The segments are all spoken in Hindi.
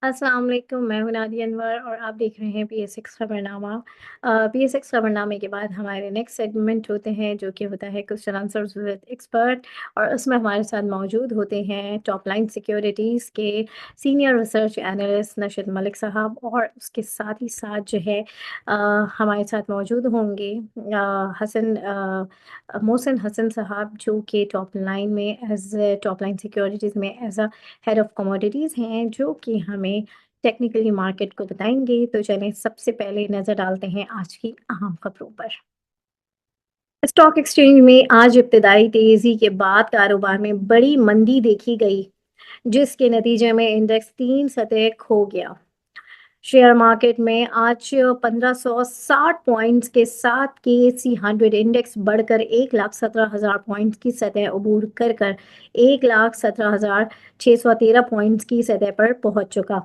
अस्सलाम वालेकुम, मैं हूँ नादिया अनवर और आप देख रहे हैं पीएसएक्स खबरनामा। पीएसएक्स खबरनामे के बाद हमारे नेक्स्ट सेगमेंट होते हैं जो कि होता है क्वेश्चन आंसर्स विद एक्सपर्ट। और उसमें हमारे साथ मौजूद होते हैं टॉप लाइन सिक्योरिटीज़ के senior research analyst Nashid Malik sahab, और उसके साथ ही साथ जो है हमारे साथ मौजूद होंगे मोहसिन हसन साहब, जो कि टॉप लाइन में टॉप लाइन सिक्योरिटीज़ में as a head of commodities हैं, जो कि हमें टेक्निकली मार्केट को बताएँगे। तो चलें सबसे पहले नज़र डालते हैं आज की अहम खबरों पर। स्टॉक एक्सचेंज में आज इब्तिदाई तेज़ी के बाद कारोबार में बड़ी मंदी देखी गई, जिसके नतीजे में इंडेक्स 3 सतह खो गया। शेयर मार्केट में आज 1560 पॉइंट्स के साथ केएससी 100 इंडेक्स बढ़कर 1,17,000 पॉइंट्स की सतह अबूर कर 1,17,613 पॉइंट्स की सतह पर पहुंच चुका।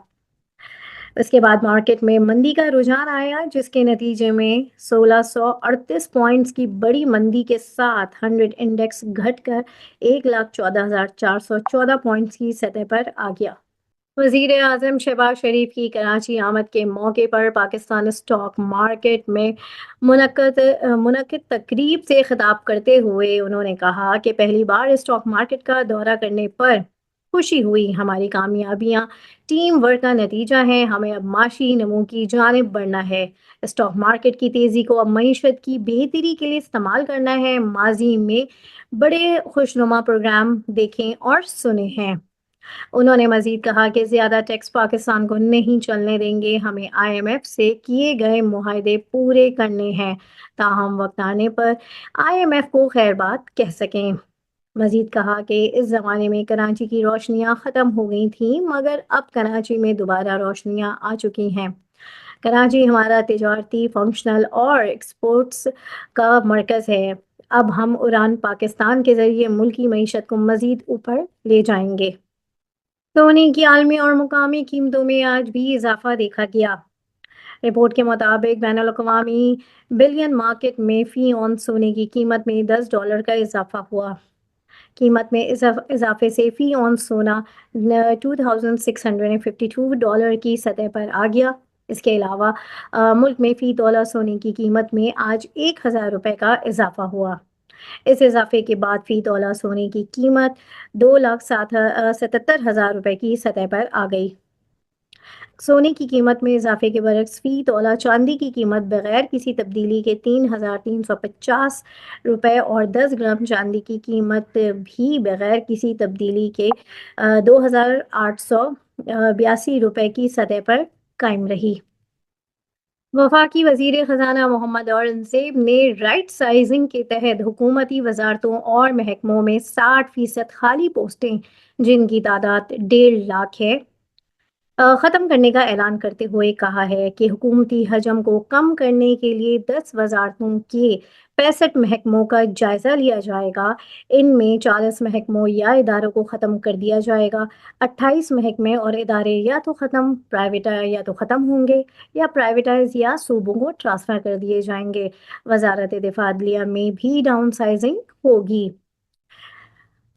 इसके बाद मार्केट में मंदी का रुझान आया, जिसके नतीजे में 1638 पॉइंट्स की बड़ी मंदी के साथ 100 इंडेक्स घटकर 1,14,414 पॉइंट्स की सतह पर आ गया। वज़ीर आज़म शहबाज शरीफ की कराची आमद के मौके पर पाकिस्तान स्टॉक मार्केट में मुनक़िद तकरीब से खिताब करते हुए उन्होंने कहा कि पहली बार स्टॉक मार्केट का दौरा करने पर खुशी हुई। हमारी कामयाबियां टीम वर्क का नतीजा है। हमें अब माशी नमू की जानिब बढ़ना है। स्टॉक मार्केट की तेज़ी को अब मईशत की बेहतरी के लिए इस्तेमाल करना है। माजी में बड़े खुशनुमा प्रोग्राम देखें और सुने हैं। उन्होंने मजीद कहा कि ज़्यादा टैक्स पाकिस्तान को नहीं चलने देंगे। हमें आईएमएफ से किए गए मुआहदे पूरे करने हैं, ताहम वक्त आने पर आईएमएफ को खैर बात कह सकें। मजीद कहा कि इस ज़माने में कराची की रोशनियां ख़त्म हो गई थीं, मगर अब कराची में दोबारा रोशनियां आ चुकी हैं। कराची हमारा तिजारती, फंक्शनल और एक्सपोर्ट्स का मरकज़ है। अब हम उड़ान पाकिस्तान के ज़रिए मुल्की मईशत को मज़ीद ऊपर ले जाएंगे। सोने की आलमी और मुकामी कीमतों में आज भी इजाफा देखा गया। रिपोर्ट के मुताबिक बैनुल-अक़वामी बिलियन मार्केट में फ़ी ऑन सोने की कीमत में $10 का इजाफा हुआ। कीमत में इजाफे से फ़ी ऑन सोना $2,652 की सतह पर आ गया। इसके अलावा मुल्क में फ़ी तोला सोने की कीमत में आज ₹1,000 का इजाफा हुआ। इस इजाफे के बाद फी तोला सोने की कीमत 2,77,000 की सतह पर आ गई। सोने की कीमत में इजाफे के बरक्स फी तोला चांदी की कीमत बगैर किसी तब्दीली के 3,350 रुपये और 10 ग्राम चांदी की कीमत भी बगैर किसी तब्दीली के 2,882 रुपये की सतह पर कायम रही। वफाकी वजीर ख़जाना मोहम्मद औरंगज़ेब ने राइट साइजिंग के तहत हुकूमती वजारतों और महकमों में 60% खाली पोस्टें, जिनकी तादाद 1.5 लाख है, ख़त्म करने का ऐलान करते हुए कहा है कि हुकूमती हजम को कम करने के लिए 10 वजारतों के 65 महकमों का जायज़ा लिया जाएगा। इनमें 40 महकमों या इदारों को ख़त्म कर दिया जाएगा। 28 महकमे और इदारे या तो ख़त्म होंगे या प्राइवेटाइज या सूबों को ट्रांसफ़र कर दिए जाएंगे। वजारत दिफा अदलिया में भी डाउन साइजिंग होगी।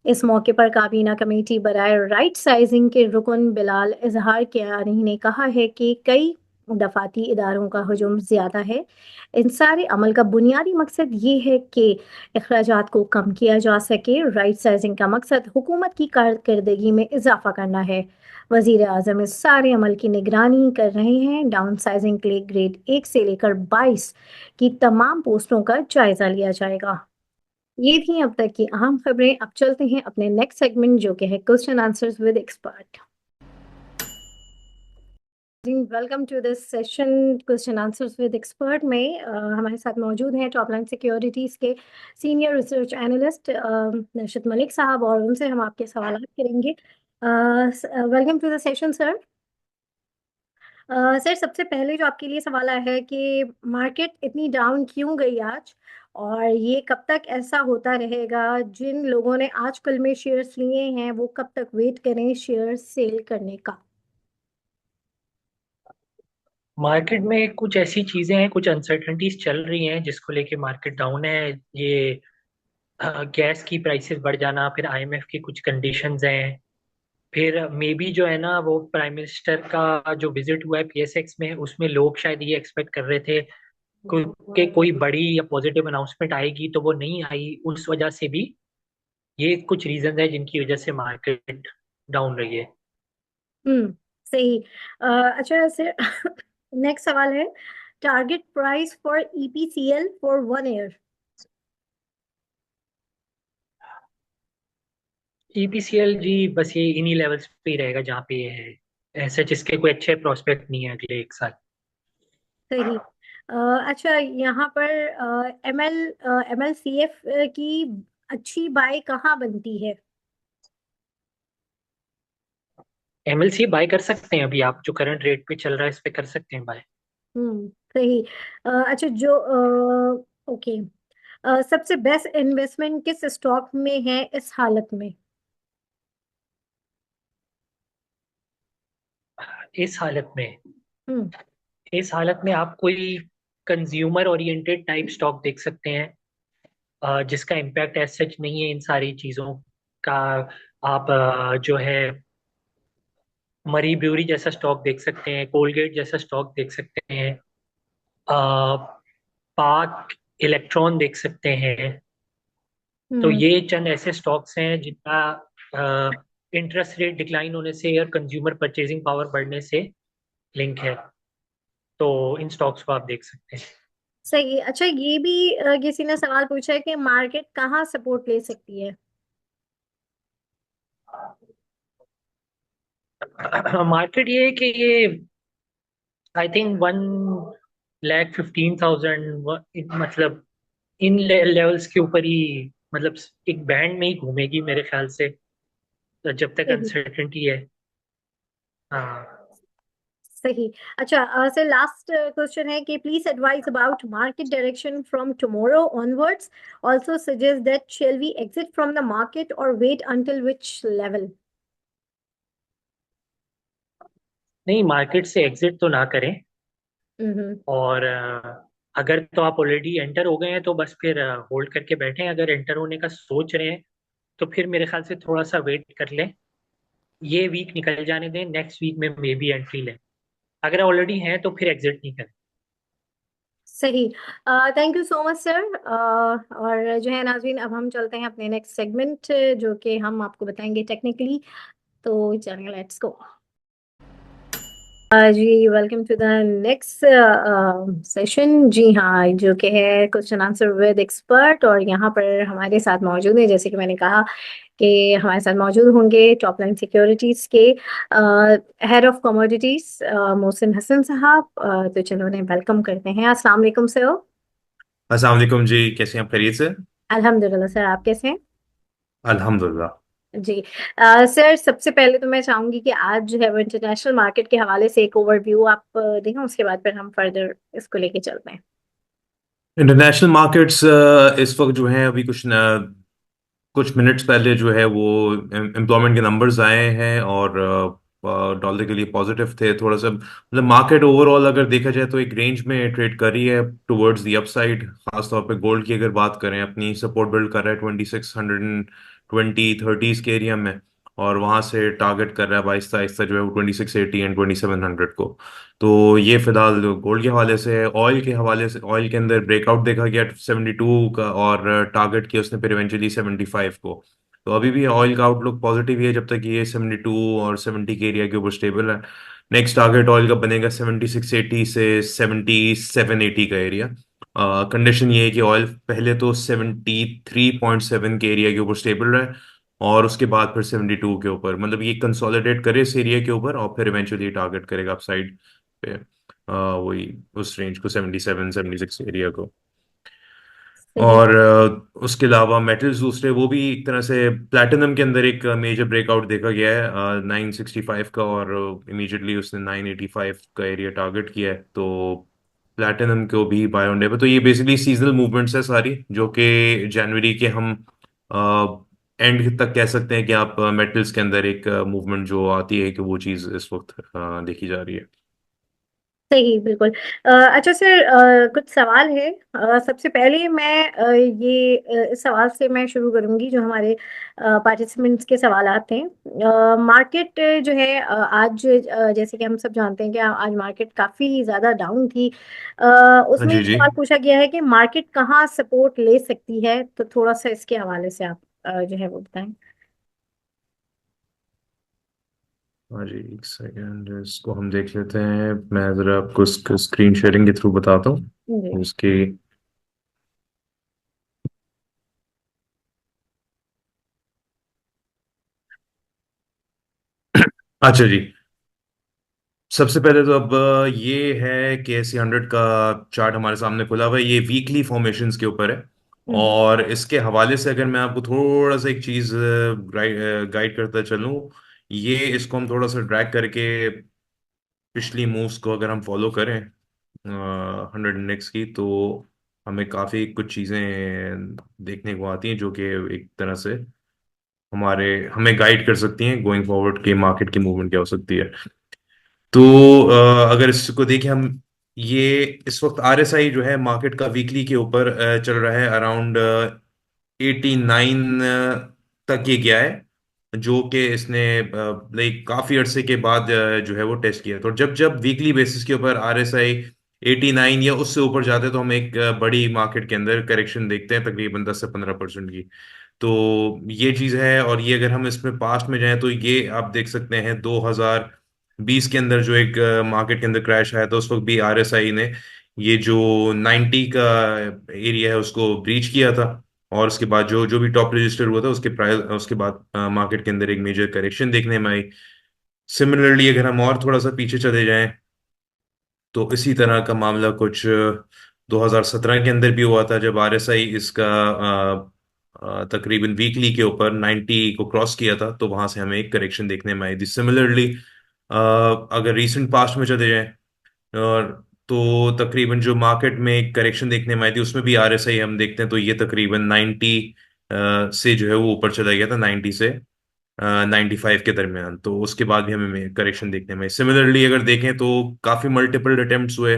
इस मौके पर काबीना कमेटी बराए राइट साइजिंग के रुकन बिलाल इजहार कियानी ने कहा है कि कई दफाती इदारों का हजूम ज़्यादा है। इन सारे अमल का बुनियादी मकसद ये है कि अखराजात को कम किया जा सके। राइट साइजिंग का मकसद हुकूमत की कारकर्दगी में इजाफा करना है। वजीर आजम इस सारे अमल की निगरानी कर रहे हैं। डाउन साइजिंग के लिए ग्रेड 1 से लेकर 22 की तमाम पोस्टों का जायजा लिया जाएगा। ये थी अब तक की अहम खबरें। अब चलते हैं अपने नेक्स्ट सेगमेंट, जो कि है question answers with expert. Welcome to this session question answers with expert में हमारे साथ मौजूद हैं टॉप लाइन सिक्योरिटीज़ के senior research analyst Nashid Malik sahab, और उनसे हम आपके सवाल करेंगे। Welcome to the session sir. Sir, सबसे पहले जो आपके लिए सवाल आया है कि मार्केट इतनी डाउन क्यों गई आज, और ये कब तक ऐसा होता रहेगा? जिन लोगों ने आज कल में शेयर्स लिए हैं, वो कब तक वेट करें शेयर्स सेल करने का? मार्केट में कुछ ऐसी चीजें हैं, कुछ अनसर्टनिटीज चल रही हैं जिसको लेके मार्केट डाउन है। ये गैस की प्राइसेस बढ़ जाना, फिर आईएमएफ की कुछ कंडीशंस हैं, फिर मे बी जो है ना, वो प्राइम मिनिस्टर का जो विजिट हुआ है पीएसएक्स में, उसमें लोग शायद ये एक्सपेक्ट कर रहे थे कि कोई बड़ी या पॉजिटिव अनाउंसमेंट आएगी, तो वो नहीं आई। उस वजह से भी ये कुछ रीजन है जिनकी वजह से मार्केट डाउन रही है। हम्म, सही। अच्छा सर, नेक्स्ट सवाल है, target price for EPCL for 1 year. EPCL ji बस ये इन्हीं लेवल्स पे ही रहेगा जहाँ पे ये है, ऐसे जिसके कोई अच्छे प्रोस्पेक्ट नहीं है अगले एक साल। सही। अ, अच्छा, यहाँ पर एमएलसीएफ की अच्छी बाय कहाँ बनती है? एमएलसी बाय कर सकते हैं, अभी आप जो करंट रेट पे चल रहा है इस पे कर सकते हैं बाय। सही। अच्छा, जो ओके, सबसे बेस्ट इन्वेस्टमेंट किस स्टॉक में है इस हालत में? इस हालत में हम्म। इस हालत में आप कोई कंज्यूमर ओरिएंटेड टाइप स्टॉक देख सकते हैं, जिसका इम्पैक्ट एज सच नहीं है इन सारी चीज़ों का। आप जो है मरी ब्यूरी जैसा स्टॉक देख सकते हैं, कोलगेट जैसा स्टॉक देख सकते हैं, पार्क इलेक्ट्रॉन देख सकते हैं। तो हम्म। ये चंद ऐसे स्टॉक्स हैं जिनका इंटरेस्ट रेट डिक्लाइन होने से और कंज्यूमर परचेजिंग पावर बढ़ने से लिंक है। तो इन स्टॉक्स को आप देख सकते हैं। सही। अच्छा, ये भी किसी ने सवाल पूछा है कि मार्केट कहाँ सपोर्ट ले सकती है? मार्केट ये है कि ये आई थिंक 1,15,000, मतलब इन लेवल्स के ऊपर ही, मतलब एक बैंड में ही घूमेगी मेरे ख्याल से, जब तक सही। अनसर्टेनिटी है। हाँ। सही। अच्छा सर, लास्ट क्वेश्चन है कि please advise about market direction from tomorrow onwards, also suggest that shall we exit from the market और वेट अंटिल विच लेवल? नहीं, मार्केट से एग्जिट तो ना करें। हम्म। और अगर तो आप ऑलरेडी एंटर हो गए हैं तो बस फिर होल्ड करके बैठें। अगर एंटर होने का सोच रहे हैं तो फिर मेरे ख्याल से थोड़ा सा वेट कर लें, ये वीक निकल जाने दें, नेक्स्ट वीक में मे बी एंट्री लें। अगर ऑलरेडी हैं तो फिर एग्जिट नहीं करें। सही। Thank you so much sir. और जो है नाज़रीन, अब हम चलते हैं अपने नेक्स्ट सेगमेंट, जो कि हम आपको बताएंगे टेक्निकली। तो चलिए, लेट्स गो। जी, welcome to the next session. जी हाँ, जो कि है क्वेश्चन आंसर विद एक्सपर्ट, और यहाँ पर हमारे साथ मौजूद है, जैसे कि मैंने कहा, कि हमारे साथ मौजूद होंगे टॉप लाइन सिक्योरिटीज के head of commodities Mohsin Hasan sahab. तो चलो उन्हें वेलकम करते हैं। अस्सलाम वालेकुम सर। अस्सलाम वालेकुम जी, कैसे हैं आप? खैरियत से? अल्हम्दुलिल्लाह सर, आप कैसे हैं? अल्हम्दुलिल्लाह। जी। सर, सबसे पहले तो मैं चाहूंगी कि आज जो है वो इंटरनेशनल मार्केट के हवाले से एक ओवरव्यू आप दें, उसके बाद फिर हम फर्दर इसको लेके चलते हैं। इंटरनेशनल मार्केट्स इस वक्त जो हैं, अभी कुछ मिनट्स पहले जो है वो एम्प्लॉयमेंट के नंबर्स आए हैं और डॉलर के लिए पॉजिटिव थे थोड़ा सा। मतलब मार्केट ओवरऑल अगर देखा जाए तो एक रेंज में ट्रेड कर रही है टुवर्ड्स द अपसाइड। खासतौर पे गोल्ड की अगर बात करें, अपनी सपोर्ट बिल्ड कर रहा है 2620 30s के एरिया में, और वहां से टारगेट कर रहा है आहिस्ता आहिस्ता जो है वो 2680 एंड 2700 को। तो ये फिलहाल गोल्ड के हवाले से है। ऑयल के हवाले से, ऑयल के अंदर ब्रेकआउट देखा गया 72 का, और टारगेट किया उसने फिर इवेंचुअली 75 को। तो अभी भी ऑयल का आउटलुक पॉजिटिव ही है जब तक ये 72 और 70 के एरिया के ऊपर स्टेबल है। नेक्स्ट टारगेट ऑयल का बनेगा 7680 से 7780 का एरिया। कंडीशन ये है कि ऑयल पहले तो 73.7 के एरिया के ऊपर स्टेबल रहे, और उसके बाद फिर 72 के ऊपर, मतलब ये कंसोलिडेट करे इस एरिया के ऊपर, और फिर इवेंचुअली टारगेट करेगा अपसाइड पे वही उस रेंज को, 77 76 एरिया को। सही। और उसके अलावा मेटल्स दूसरे वो भी एक तरह से, प्लैटिनम के अंदर एक मेजर ब्रेकआउट देखा गया है 965 का, और इमीडिएटली उसने 985 का एरिया टारगेट किया है। तो प्लैटिनम को भी बाय ऑन डे। तो ये बेसिकली सीजनल मूवमेंट्स है सारी, जो कि जनवरी के हम एंड तक कह सकते हैं कि आप मेटल्स के अंदर एक मूवमेंट जो आती है कि वो चीज़ इस वक्त देखी जा रही है। सही, बिल्कुल। अच्छा सर, कुछ सवाल है। सबसे पहले मैं इस सवाल से मैं शुरू करूँगी जो हमारे पार्टिसिपेंट्स के सवालात थे। मार्केट जो है आज जैसे कि हम सब जानते हैं कि आज मार्केट काफ़ी ज़्यादा डाउन थी। अ, उसमें जी ये जी। सवाल पूछा गया है कि मार्केट कहाँ सपोर्ट ले सकती है? तो थोड़ा-सा इसके हवाले से आप जो है वो बताएँ। हाँ जी, एक सेकेंड, इसको हम देख लेते हैं। मैं ज़रा आपको स्क्रीन शेयरिंग के थ्रू बताता जी। हूँ इसकी। अच्छा जी, सबसे पहले तो अब ये है कि AC 100 का चार्ट हमारे सामने खुला हुआ है। ये वीकली फॉर्मेशंस के ऊपर है। हुँ, और इसके हवाले से अगर मैं आपको थोड़ा सा एक चीज़ गाइड करता चलूँ, ये इसको हम थोड़ा सा ड्रैग करके पिछली मूव्स को अगर हम फॉलो करें 100 इंडेक्स की, तो हमें काफ़ी कुछ चीज़ें देखने को आती हैं जो कि एक तरह से हमारे हमें गाइड कर सकती हैं गोइंग फॉरवर्ड के मार्केट की मूवमेंट क्या हो सकती है। तो अगर इसको देखें हम, ये इस वक्त RSI जो है मार्केट का वीकली के ऊपर चल रहा है अराउंड 89 तक ये गया है, जो कि इसने लाइक काफी अरसे के बाद जो है वो टेस्ट किया। तो जब जब वीकली बेसिस के ऊपर RSI 89 या उससे ऊपर जाते हैं तो हम एक बड़ी मार्केट के अंदर करेक्शन देखते हैं, तकरीबन 10 से 15% की। तो ये चीज है। और ये अगर हम इसमें पास्ट में जाएं तो ये आप देख सकते हैं 2020 के अंदर जो एक मार्केट के अंदर क्रैश आया था, उस वक्त भी RSI ने ये जो 90 का एरिया है उसको ब्रीच किया था। और उसके बाद जो जो भी टॉप रजिस्टर हुआ था उसके प्राइस, उसके बाद मार्केट के अंदर एक मेजर करेक्शन देखने में आई। सिमिलरली अगर हम और थोड़ा सा पीछे चले जाएं तो इसी तरह का मामला कुछ 2017 के अंदर भी हुआ था, जब RSI इसका तकरीबन वीकली के ऊपर 90 को क्रॉस किया था, तो वहां से हमें एक करेक्शन देखने में आई थी। सिमिलरली अगर रीसेंट पास्ट में चले जाएं और तो तकरीबन जो मार्केट में एक करेक्शन देखने में आई थी उसमें भी RSI हम देखते हैं तो ये तकरीबन 90 से जो है वो ऊपर चला गया था, 90 से 95 के दरमियान। तो उसके बाद भी हमें करेक्शन देखने में। सिमिलरली अगर देखें तो काफ़ी मल्टीपल अटेम्प्ट्स हुए।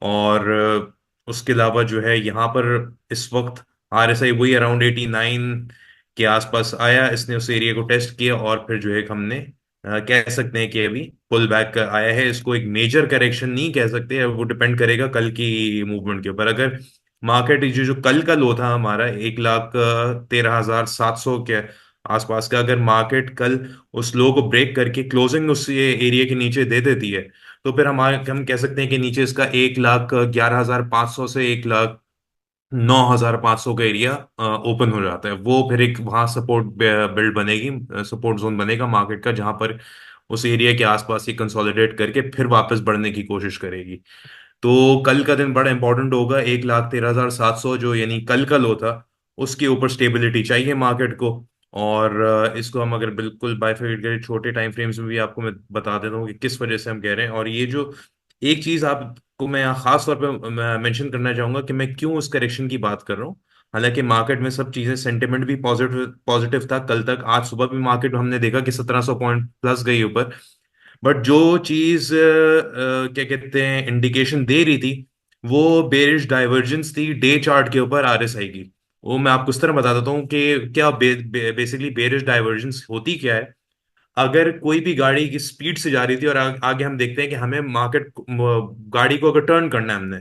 और उसके अलावा जो है यहाँ पर इस वक्त RSI वही अराउंड 89 के आसपास आया, इसने उस एरिया को टेस्ट किया और फिर जो है हमने कह सकते हैं कि अभी पुल बैक आया है। इसको एक मेजर करेक्शन नहीं कह सकते, वो डिपेंड करेगा कल की मूवमेंट के ऊपर। अगर मार्केट जो जो कल का लो था हमारा 1,13,700 के आसपास का, अगर मार्केट कल उस लो को ब्रेक करके क्लोजिंग उस ये एरिया के नीचे दे देती है, तो फिर हम कह सकते हैं कि नीचे इसका 1,11,500 से 1,09,500 का एरिया ओपन हो जाता है। वो फिर एक वहां सपोर्ट बिल्ड बनेगी, सपोर्ट जोन बनेगा मार्केट का, जहां पर उस एरिया के आसपास ही कंसोलिडेट करके फिर वापस बढ़ने की कोशिश करेगी। तो कल का दिन बड़ा इंपॉर्टेंट होगा। 1,13,700 जो यानी कल का लो था, उसके ऊपर स्टेबिलिटी चाहिए मार्केट को। और इसको हम अगर बिल्कुल बाइफरकेट करें छोटे टाइम फ्रेम्स में भी, आपको मैं बता देता हूँ कि किस वजह से हम कह रहे हैं। और ये जो एक चीज आपको मैं यहाँ खास तौर पे मेंशन करना चाहूंगा कि मैं क्यों उस करेक्शन की बात कर रहा हूँ। हालांकि मार्केट में सब चीजें, सेंटिमेंट भी पॉजिटिव पॉजिटिव था कल तक। आज सुबह भी मार्केट हमने देखा कि 1,700 पॉइंट प्लस गई ऊपर। बट जो चीज क्या कहते हैं इंडिकेशन दे रही थी, वो बेरिश डाइवर्जेंस थी डे चार्ट के ऊपर RSI की। वो मैं आपको इस तरह बता देता हूँ कि क्या बेसिकली बेरिश डाइवर्जेंस होती क्या है। अगर कोई भी गाड़ी की स्पीड से जा रही थी और आगे हम देखते हैं कि हमें मार्केट गाड़ी को अगर टर्न करना है हमने,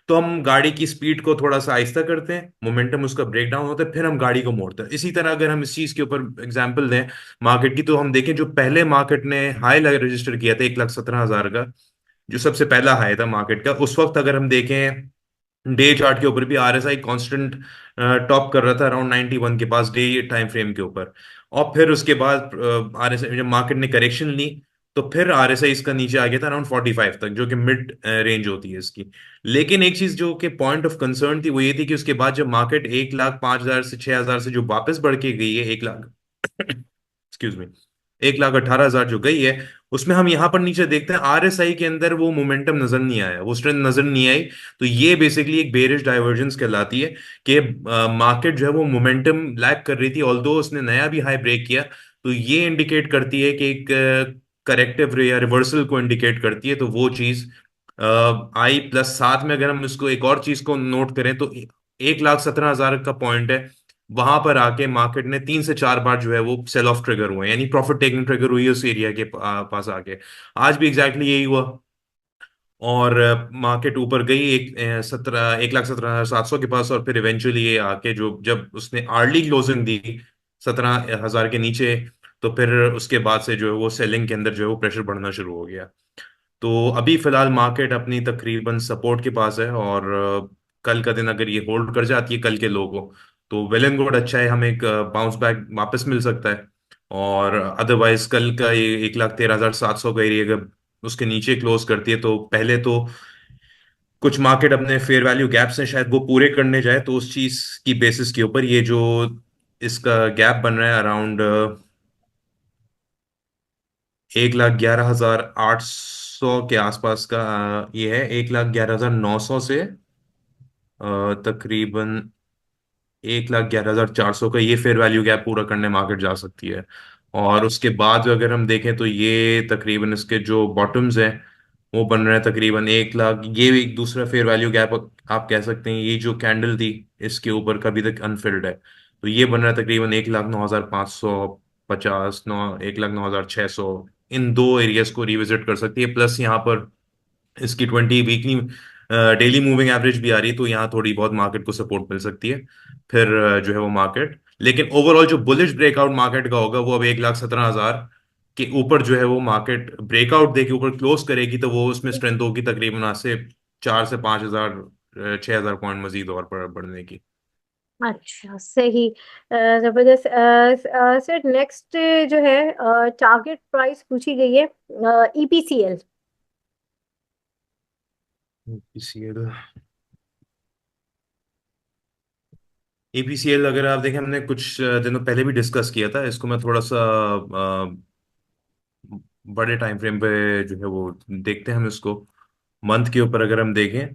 तो हम गाड़ी की स्पीड को थोड़ा सा आहिस्ता करते हैं, मोमेंटम उसका ब्रेक डाउन होता है, फिर हम गाड़ी को मोड़ते हैं। इसी तरह अगर हम इस चीज के ऊपर एग्जांपल दें मार्केट की, तो हम देखें जो पहले मार्केट ने हाई रजिस्टर किया था 1,17,000 का, जो सबसे पहला हाई था मार्केट का, उस वक्त अगर हम देखें डे चार्ट के ऊपर भी RSI कांस्टेंट टॉप कर रहा था अराउंड 91 के पास डे टाइम फ्रेम के ऊपर। और फिर उसके बाद RSI जब मार्केट ने करेक्शन ली, तो फिर RSI इसका नीचे आ गया था अराउंड 45 तक, जो कि मिड रेंज होती है इसकी। लेकिन एक चीज जो कि पॉइंट ऑफ कंसर्न थी वो ये थी कि उसके बाद जब मार्केट 1,05,000 से 6,000 से जो वापस बढ़ के गई है 1 लाख एक्सक्यूज मी 1,18,000 जो गई है, उसमें हम यहां पर नीचे देखते हैं RSI के अंदर वो मोमेंटम नजर नहीं आया, वो स्ट्रेंथ नजर नहीं आई। तो ये बेसिकली एक बेरिश डाइवर्जेंस कहलाती है कि मार्केट जो है वो मोमेंटम लैग कर रही थी, ऑल्दो उसने नया भी हाई ब्रेक किया। तो ये इंडिकेट करती है कि एक करेक्टिव या रिवर्सल को इंडिकेट करती है। तो वो चीज आई प्लस साथ में अगर हम इसको एक और चीज को नोट करें तो 1,17,000 का पॉइंट है। वहां पर आके मार्केट ने 3 से 4 बार जो है वो सेल ऑफ ट्रिगर हुए, यानी प्रॉफिट टेकिंग ट्रिगर हुई है उस एरिया के पास आके। आज भी एग्जैक्टली यही हुआ। और मार्केट ऊपर गई 1,17,700 के पास, और फिर इवेंचुअली ये आके जो जब उसने अर्ली क्लोजिंग दी 17,000 के नीचे, तो फिर उसके बाद से जो है वो सेलिंग के अंदर जो है वो प्रेशर बढ़ना शुरू हो गया। तो अभी फिलहाल मार्केट अपनी तकरीबन सपोर्ट के पास है, और कल का दिन अगर ये होल्ड कर जाती है कल के लो को, तो वेल एंड गुड, अच्छा है, हमें एक बाउंस बैक वापस मिल सकता है। और अदरवाइज कल का ये 1,13,700 का एरिया अगर उसके नीचे क्लोज करती है, तो पहले तो कुछ मार्केट अपने फेयर वैल्यू गैप्स हैं शायद वो पूरे करने जाए, तो उस चीज की बेसिस के ऊपर ये जो इसका गैप बन रहा है अराउंड 1,11,800 के आसपास का, ये है 1,11,900 से तकरीबन 1,11,400 का, ये फेयर वैल्यू गैप पूरा करने मार्केट जा सकती है। और उसके बाद अगर हम देखें तो ये तकरीबन इसके जो बॉटम्स हैं वो बन रहे हैं तकरीबन 1 लाख, ये एक दूसरा फेयर वैल्यू गैप आप कह सकते हैं। ये जो कैंडल थी इसके ऊपर कभी तक अनफिल्ड है, तो ये बन रहा है तकरीबन 1,09,550, 1,09,600। इन दो एरियाज को रिविजिट कर सकती है, प्लस यहाँ पर इसकी 20 वीकली डेली मूविंग एवरेज भी आ रही है, तो यहाँ थोड़ी बहुत मार्केट को सपोर्ट मिल सकती है। फिर जो है वो मार्केट, लेकिन ओवरऑल जो बुलिश ब्रेकआउट मार्केट का होगा वो अब 1,17,000 के ऊपर जो है वो मार्केट ब्रेकआउट दे के ऊपर क्लोज करेगी, तो वो उसमें स्ट्रेंथ होगी तकरीबन आज से 4 से 5 हजार 6 हजार पॉइंट मजीद और बढ़ने की। अच्छा, सही। जबरदस्त। सर, नेक्स्ट जो है टारगेट प्राइस पूछी गई है ईपीसीएल। ईपीसीएल, ईपीसीएल अगर आप देखें, हमने कुछ दिनों पहले भी डिस्कस किया था इसको। मैं थोड़ा सा बड़े टाइम फ्रेम पे जो है वो देखते हैं हम इसको। मंथ के ऊपर अगर हम देखें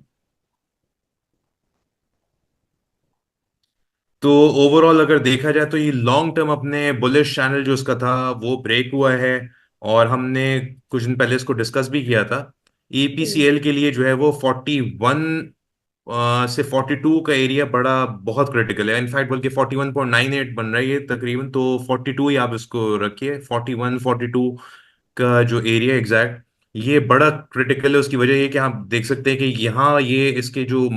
तो ओवरऑल अगर देखा जाए तो ये लॉन्ग टर्म अपने बुलिश चैनल जो उसका था वो ब्रेक हुआ है। और हमने कुछ दिन पहले इसको डिस्कस भी किया था। ईपीसीएल के लिए जो है वो 41 से 42 का एरिया बड़ा बहुत क्रिटिकल है। इनफैक्ट बल्कि 41.98 बन रही है तकरीबन, तो 42 ही आप इसको रखिए। 41 42 का जो एरिया एग्जैक्ट, ये बड़ा क्रिटिकल है। उसकी वजह ये कि आप देख सकते हैं कि यहाँ ये इसके जो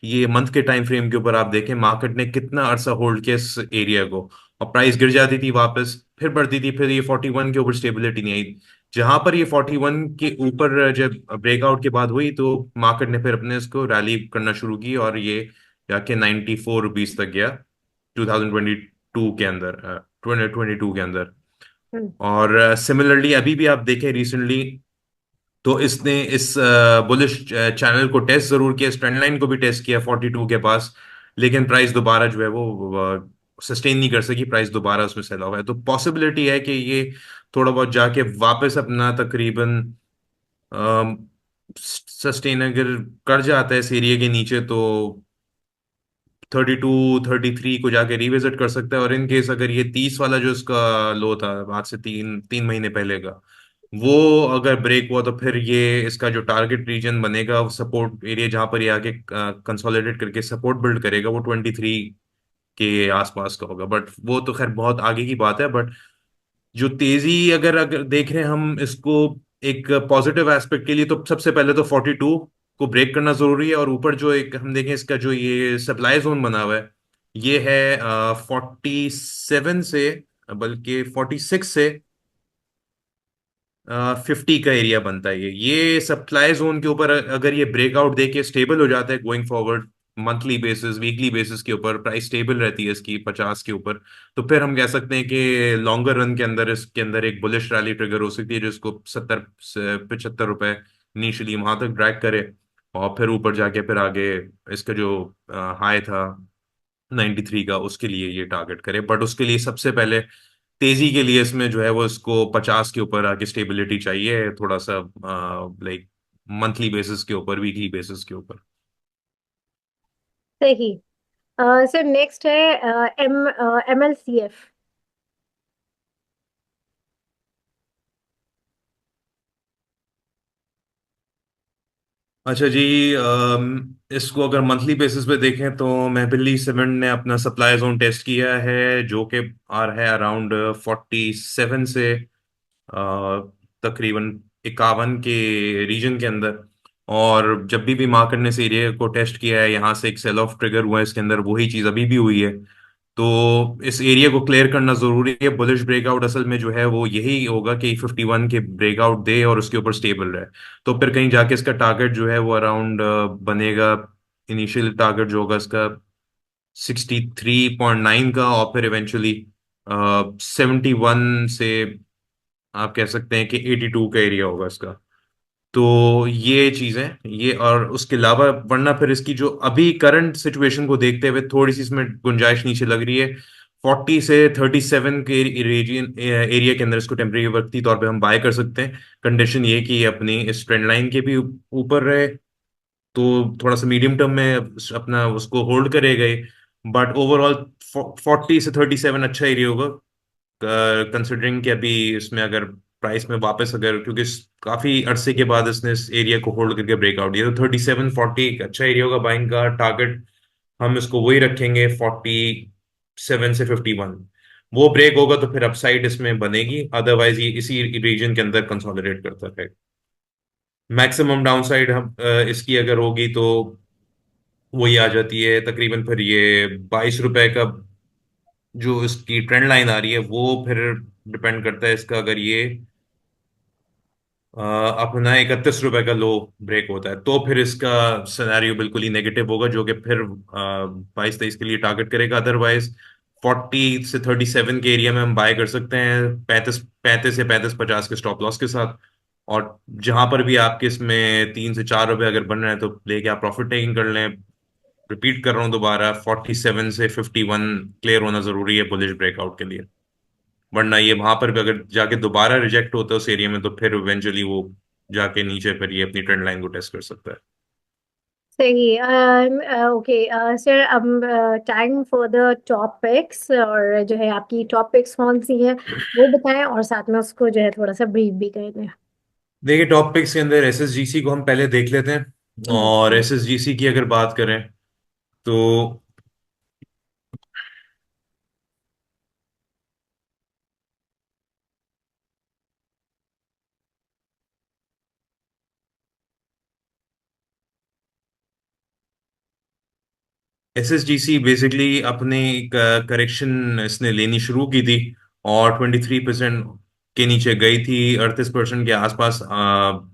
ये मंथ के टाइम फ्रेम के ऊपर आप देखें मार्केट ने कितना अरसा होल्ड किया इस एरिया को, और प्राइस गिर जाती थी वापस फिर बढ़ती थी, फिर ये 41 के ऊपर स्टेबिलिटी नहीं आई। जहां पर ये 41 के ऊपर जब ब्रेकआउट के बाद हुई, तो मार्केट ने फिर अपने इसको रैली करना शुरू की, और ये जाके 94 रुपीज तक गया 2022 के अंदर, 2022 के अंदर। हम्म। और सिमिलरली अभी भी आप देखें रिसेंटली, तो इसने इस बुलिश चैनल को टेस्ट जरूर किया, इस ट्रेंड लाइन को भी टेस्ट किया 42 के पास, लेकिन प्राइस दोबारा जो है वो सस्टेन नहीं कर सकी, प्राइस दोबारा उसमें सेल ऑफ है। तो पॉसिबिलिटी है कि ये थोड़ा बहुत जाके वापस अपना तकरीबन सस्टेन अगर कर जाता है इस एरिया के नीचे, तो 32 33 को जाके रिविजिट कर सकता है। और इन केस अगर ये 30 वाला जो इसका लो था आज से 3 3 महीने पहले का, वो अगर ब्रेक हुआ, तो फिर ये इसका जो टारगेट रीजन बनेगा सपोर्ट एरिया, जहां पर ये आगे कंसोलिडेट करके सपोर्ट बिल्ड करेगा, वो 23 के आसपास का होगा। बट वो तो खैर बहुत आगे की बात है। बट जो तेजी अगर अगर देख रहे हैं हम इसको एक पॉजिटिव एस्पेक्ट के लिए, तो सबसे पहले तो 42 को ब्रेक करना जरूरी है। और ऊपर जो एक हम देखें इसका जो ये सप्लाई जोन बना हुआ है, ये है 47 से, बल्कि 46 से 50 का एरिया बनता है। ये सप्लाई जोन के ऊपर अगर ये ब्रेकआउट देके स्टेबल हो जाता है going forward, monthly basis weekly basis के ऊपर प्राइस स्टेबल रहती है इसकी 50 के ऊपर, तो फिर हम कह सकते हैं कि लॉन्गर रन के अंदर इसके अंदर एक बुलिश रैली ट्रिगर हो सकती है, जिसको 70 से 75 रुपए इनिशियली वहां तक ड्रैग करे, और फिर ऊपर जाके फिर आगे इसका जो हाई था 93 का, उसके लिए ये टारगेट करे। बट उसके लिए सबसे पहले तेजी के लिए इसमें जो है वो इसको 50 के ऊपर आके स्टेबिलिटी चाहिए, थोड़ा सा लाइक मंथली बेसिस के ऊपर वीकली बेसिस के ऊपर। सही। सर, नेक्स्ट है एमएलसीएफ। अच्छा जी, इसको अगर मंथली बेसिस पे देखें तो महबिल्ली सीमेंट ने अपना सप्लाई जोन टेस्ट किया है, जो कि आ रहा है अराउंड 47 से तकरीबन 51 के रीजन के अंदर। और जब भी मार्केट ने इस एरिया को टेस्ट किया है, यहाँ से एक सेल ऑफ ट्रिगर हुआ है इसके अंदर, वही चीज़ अभी भी हुई है। तो इस एरिया को क्लियर करना जरूरी है। बुलिश ब्रेकआउट असल में जो है वो यही होगा कि 51 के ब्रेकआउट दे और उसके ऊपर स्टेबल रहे। तो फिर कहीं जाके इसका टारगेट जो है वो अराउंड बनेगा। इनिशियल टारगेट जो होगा इसका 63.9 का, और फिर इवेंचुअली 71 से आप कह सकते हैं कि 82 का एरिया होगा इसका। तो ये चीजें, ये और उसके अलावा वरना फिर इसकी जो अभी करंट सिचुएशन को देखते हुए थोड़ी सी इसमें गुंजाइश नीचे लग रही है। 40 से 37 के रीजन एरिया के अंदर इसको टेम्परेरी वक्ती तौर पे हम बाय कर सकते हैं। कंडीशन ये कि ये अपनी इस ट्रेंड लाइन के भी ऊपर रहे, तो थोड़ा सा मीडियम टर्म में अपना उसको होल्ड करेगा ही। बट ओवरऑल 40 से 37 अच्छा एरिया होगा, कंसिडरिंग कि अभी इसमें अगर प्राइस में वापस अगर, क्योंकि काफी अरसे के बाद इसने इस एरिया को होल्ड करके ब्रेकआउट दिया, तो 37-40 एक अच्छा एरिया होगा बाइंग का। टारगेट हम इसको वही रखेंगे, 47 से 51। वो ब्रेक होगा तो फिर अपसाइड इसमें बनेगी, अदरवाइज ये इसी रीजन के अंदर कंसोलिडेट करता है। मैक्सिमम डाउनसाइड हम इसकी अगर होगी तो वही आ जाती है तकरीबन, फिर ये 22 रुपए का जो इसकी ट्रेंड लाइन आ रही है वो फिर डिपेंड करता है इसका, अगर ये अपना 31 रुपए का लो ब्रेक होता है तो फिर इसका सिनेरियो बिल्कुल ही नेगेटिव होगा, जो कि फिर 22-23 के लिए टारगेट करेगा। अदरवाइज 40 से 37 के एरिया में हम बाय कर सकते हैं, 35 या 35-50 के स्टॉप लॉस के साथ। और जहां पर भी आपके इसमें 3 से 4 रुपए अगर बन रहे हैं तो लेके आप प्रॉफिट टेकिंग कर लें। रिपीट कर रहा हूँ दोबारा, 47 से 51 क्लियर होना जरूरी है बुलिश ब्रेकआउट के लिए। वरना ये वहां पर भी अगर जाके दोबारा रिजेक्ट होता है उस एरिया में, तो फिर इवेंचुअली वो जाके नीचे फिर ये अपनी ट्रेंड लाइन को टेस्ट कर सकता है। सही। ओके सर, अब टाइम फॉर द टॉपिक्स, और जो है आपकी टॉपिक्स कौन सी है वो बताएं, और साथ में उसको जो है थोड़ा सा ब्रीफ भी कर दें। देखिए, टॉप पिक्स के अंदर एसएसजीसी को हम पहले देख लेते हैं। और जी। एसएसजीसी की अगर बात करें तो एसएसजीसी बेसिकली अपने करेक्शन इसने लेनी शुरू की थी, और 23% के नीचे गई थी। 38% के आसपास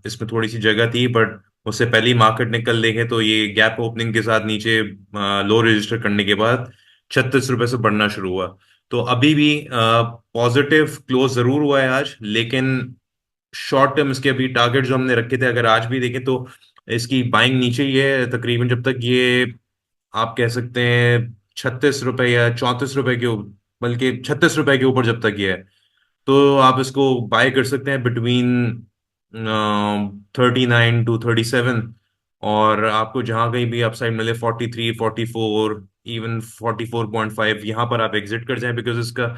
इसमें थोड़ी सी जगह थी, बट उससे पहले ही मार्केट ने कल देखे तो ये गैप ओपनिंग के साथ नीचे लो रजिस्टर करने के बाद 36 रुपए से बढ़ना शुरू हुआ। तो अभी भी पॉजिटिव क्लोज जरूर हुआ है आज, लेकिन शॉर्ट टर्म इसके अभी टारगेट जो हमने रखे थे अगर आज भी देखें तो इसकी बाइंग नीचे ही है तकरीबन, जब तक ये आप कह सकते हैं 36 रुपए या 34 रुपए के बल्कि 36 रुपए के ऊपर जब तक ये है, तो आप इसको बाय कर सकते हैं बिटवीन 39 to 37। और आपको जहां कहीं भी अपसाइड मिले 43, 44, इवन 44.5, यहाँ पर आप एग्जिट कर जाएं, बिकॉज इसका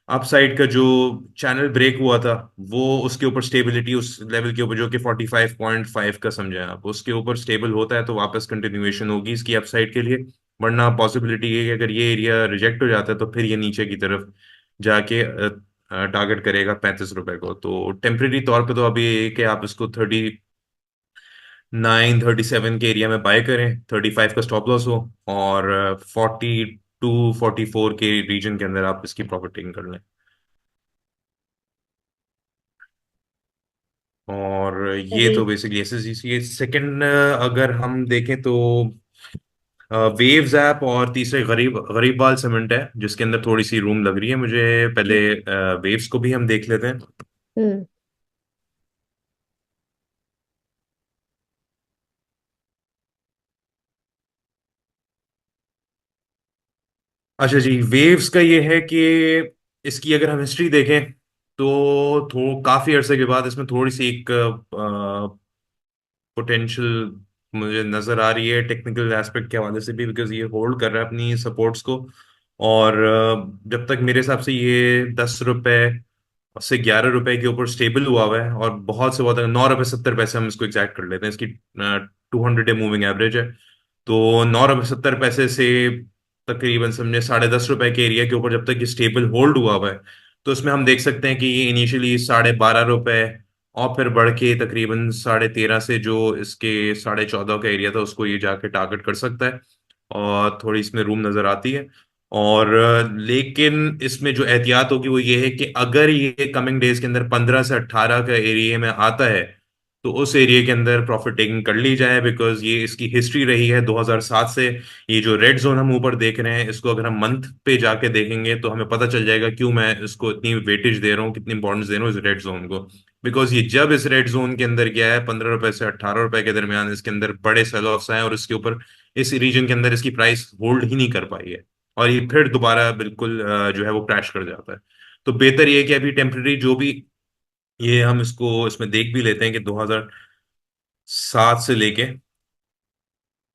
अपसाइड का जो चैनल ब्रेक हुआ था वो उसके ऊपर स्टेबिलिटी उस लेवल के ऊपर जो कि 45.5 का समझें आप, उसके ऊपर स्टेबल होता है तो वापस कंटिन्यूएशन होगी इसकी अपसाइड के लिए। वरना पॉसिबिलिटी ये है कि अगर ये एरिया रिजेक्ट हो जाता है तो फिर ये नीचे की तरफ जाके टारगेट करेगा 35 रुपए को। तो टेम्परेरी तौर पे तो अभी ये कि आप इसको 39, 37 के एरिया में बाय करें, 35 का स्टॉप लॉस हो, और 42, 44 के रीजन के अंदर आप इसकी प्रॉफिट टेकिंग कर लें। और ये सही। तो बेसिकली एसएससी ये सेकंड। अगर हम देखें तो वेव्स ऐप, और तीसरे गरीब गरीबाल सीमेंट है जिसके अंदर थोड़ी सी रूम लग रही है मुझे। पहले वेव्स को भी हम देख लेते हैं। हम्म। अच्छा जी, वेव्स का ये है कि इसकी अगर हम हिस्ट्री देखें तो काफी अरसे के बाद इसमें थोड़ी सी एक पोटेंशियल मुझे नजर आ रही है टेक्निकल एस्पेक्ट के हवाले से भी, बिकॉज ये होल्ड कर रहा है अपनी सपोर्ट्स को। और जब तक मेरे हिसाब से ये 10 रुपए से 11 रुपए के ऊपर स्टेबल हुआ हुआ है, और बहुत से बहुत 9 रुपए 70 पैसे हम इसको एग्जैक्ट कर लेते हैं इसकी 200 डे मूविंग एवरेज है। तो 9 रुपये 70 पैसे से तकरीबन समझे ₹10.5 के एरिया के ऊपर जब तक ये स्टेबल होल्ड हुआ हुआ है, तो इसमें हम देख सकते हैं कि ये इनिशियली ₹12.5 और फिर बढ़ के तकरीबन 13.5 से जो इसके 14.5 का एरिया था उसको ये जाके टारगेट कर सकता है, और थोड़ी इसमें रूम नजर आती है। और लेकिन इसमें जो एहतियात होगी वो ये है कि अगर ये कमिंग डेज के अंदर 15 से 18 का एरिया में आता है, तो उस एरिया के अंदर प्रॉफिट टेकिंग कर ली जाए, बिकॉज ये इसकी हिस्ट्री रही है 2007 से। ये जो रेड जोन हम ऊपर देख रहे हैं, इसको अगर हम मंथ पे जाके देखेंगे तो हमें पता चल जाएगा क्यों मैं इसको इतनी वेटेज दे रहा हूँ, कितनी इंपॉर्टेंस दे रहा हूँ इस रेड जोन को। बिकॉज ये जब इस रेड जोन के अंदर गया है 15 रुपए से 18 रुपए के दरमियान, इसके अंदर बड़े सेल ऑफ्स आए और इसके ऊपर इस रीजन के अंदर इसकी प्राइस होल्ड ही नहीं कर पाई है, और ये फिर दोबारा बिल्कुल जो है वो क्रैश कर जाता है। तो बेहतर ये है कि अभी टेम्पररी जो भी ये हम इसको इसमें देख भी लेते हैं कि 2007 से लेके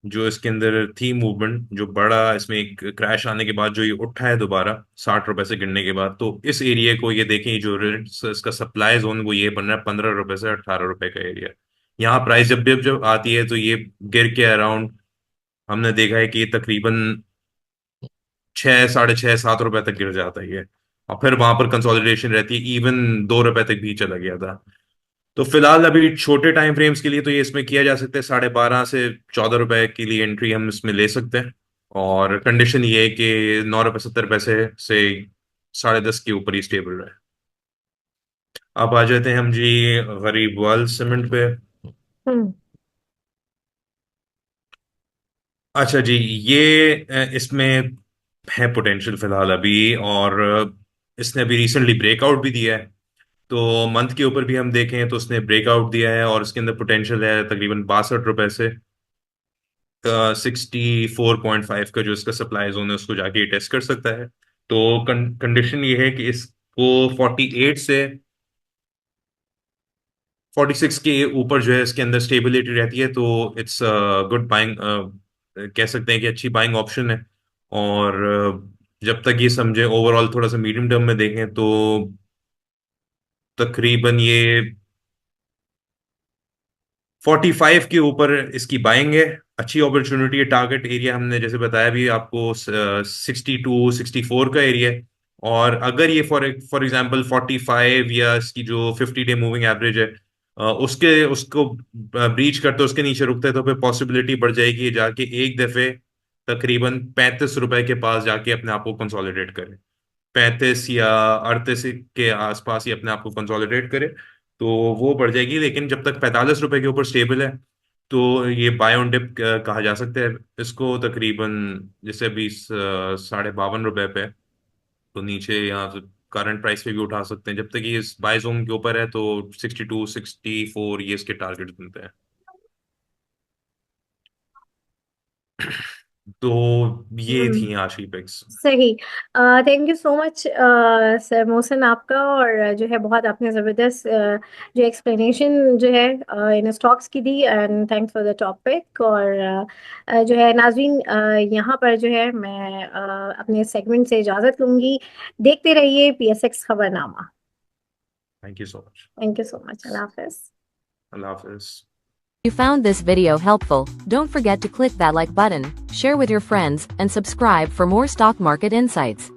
जो इसके अंदर थी मूवमेंट, जो बड़ा इसमें एक क्रैश आने के बाद जो ये उठा है दोबारा 60 रुपए से गिरने के बाद, तो इस एरिया को ये देखें, जो इसका सप्लाई जोन वो ये बन रहा है 15 रुपए से 18 रुपए का एरिया। यहाँ प्राइस जब आती है तो ये गिर के अराउंड हमने देखा है कि ये तकरीबन 6, 6.5, 7 रुपए तक गिर जाता है ये, और फिर वहां पर कंसोलिडेशन रहती है, इवन 2 रुपए तक भी चला गया था। तो फिलहाल अभी छोटे टाइम फ्रेम्स के लिए तो ये इसमें किया जा सकता है, 12.5 से 14 रुपए के लिए एंट्री हम इसमें ले सकते हैं। और कंडीशन ये है कि 9 रुपए 70 पैसे से 10.5 के ऊपर ही स्टेबल रहे। अब आ जाते हैं हम जी गरीबवाल सीमेंट पे। हम्म। अच्छा जी, ये इसमें है पोटेंशियल फिलहाल अभी, और इसने अभी रिसेंटली ब्रेकआउट भी दिया है। तो मंथ के ऊपर भी हम देखें तो उसने ब्रेकआउट दिया है, और इसके अंदर पोटेंशियल है तकरीबन 62 रुपए से 64.5 का जो इसका सप्लाई जोन है उसको जाके टेस्ट कर सकता है। तो कंडीशन ये है कि इसको 48 से 46 के ऊपर जो है इसके अंदर स्टेबिलिटी रहती है, तो इट्स गुड बाइंग, कह सकते हैं कि अच्छी बाइंग ऑप्शन है। और जब तक ये समझे ओवरऑल थोड़ा सा मीडियम टर्म में देखें तो तकरीबन ये 45 के ऊपर इसकी बाइंग है, अच्छी अपॉर्चुनिटी है। टारगेट एरिया हमने जैसे बताया भी आपको 62 64 का एरिया है। और अगर ये फॉर एग्जांपल 45 या इसकी जो 50 डे मूविंग एवरेज है उसके उसको ब्रीच करते उसके नीचे रुकते हैं, तो फिर पॉसिबिलिटी बढ़ जाएगी ये जाके एक दफे तकरीबन 35 रुपए के पास जाके अपने आप को कंसोलिडेट करे, 35 या 38 के आसपास ही अपने आप को कंसोलिडेट करे, तो वो बढ़ जाएगी। लेकिन जब तक 45 रुपए के ऊपर स्टेबल है तो ये बाय ऑन डिप कहा जा सकता है इसको। तकरीबन जैसे अभी 52.5 रुपए पे है, तो नीचे यहाँ से करंट प्राइस पे भी उठा सकते हैं। जब तक ये इस बाय जोन के ऊपर है तो 62 64 ये इसके टारगेट बनते हैं। तो ये हम्म। थी आज की पिक्स। सही। Thank you so much sir Mohsin आपका, और जो है बहुत आपने ज़बरदस्त जो एक्सप्लेनेशन जो है इन स्टॉक्स की दी, and thanks for the topic. और जो है नाज़रीन, यहाँ पर जो है मैं अपने सेगमेंट से इजाज़त लूँगी। देखते रहिए PSX खबरनामा। Thank you so much. Thank you so much. अल्लाह हाफ़िज़। अल्लाह हाफिज। If you found this video helpful, don't forget to click that like button, share with your friends, and subscribe for more stock market insights.